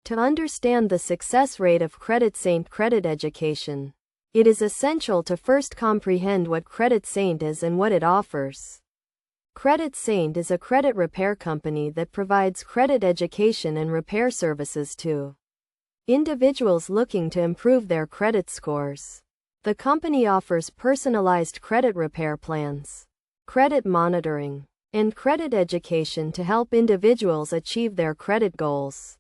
To understand the success rate of CreditSaint credit education, it is essential to first comprehend what CreditSaint is and what it offers. CreditSaint is a credit repair company that provides credit education and repair services to individuals looking to improve their credit scores. The company offers personalized credit repair plans, credit monitoring, and credit education to help individuals achieve their credit goals.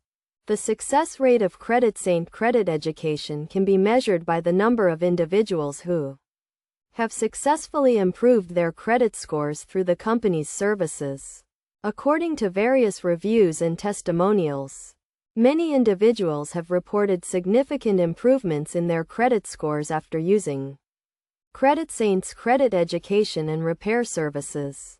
The success rate of CreditSaint credit education can be measured by the number of individuals who have successfully improved their credit scores through the company's services. According to various reviews and testimonials, many individuals have reported significant improvements in their credit scores after using CreditSaint's credit education and repair services.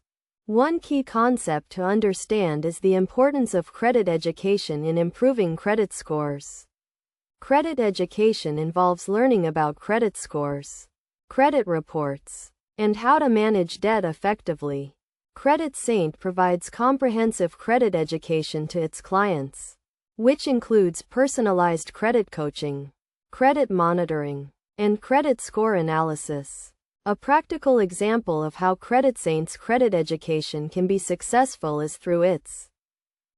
One key concept to understand is the importance of credit education in improving credit scores. Credit education involves learning about credit scores, credit reports, and how to manage debt effectively. CreditSaint provides comprehensive credit education to its clients, which includes personalized credit coaching, credit monitoring, and credit score analysis. A practical example of how CreditSaint's credit education can be successful is through its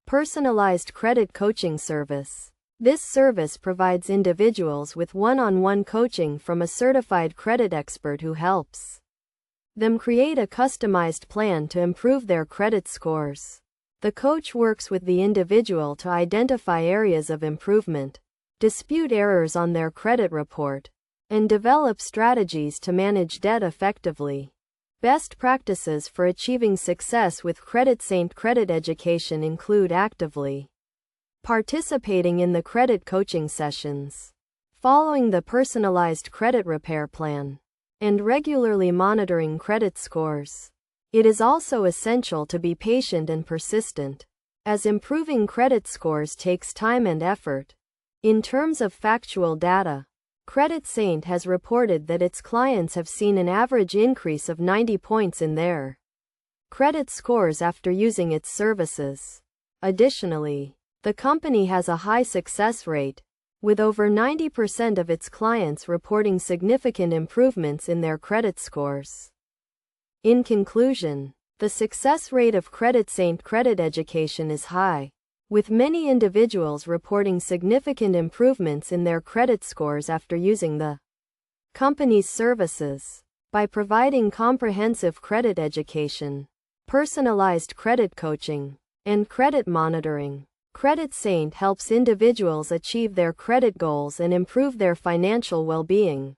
personalized credit coaching service. This service provides individuals with one-on-one coaching from a certified credit expert who helps them create a customized plan to improve their credit scores. The coach works with the individual to identify areas of improvement, dispute errors on their credit report, and develop strategies to manage debt effectively. Best practices for achieving success with CreditSaint credit education include actively participating in the credit coaching sessions, following the personalized credit repair plan, and regularly monitoring credit scores. It is also essential to be patient and persistent, as improving credit scores takes time and effort. In terms of factual data, CreditSaint has reported that its clients have seen an average increase of 90 points in their credit scores after using its services. Additionally, the company has a high success rate, with over 90% of its clients reporting significant improvements in their credit scores. In conclusion, the success rate of CreditSaint credit education is high, with many individuals reporting significant improvements in their credit scores after using the company's services. By providing comprehensive credit education, personalized credit coaching, and credit monitoring, CreditSaint helps individuals achieve their credit goals and improve their financial well-being.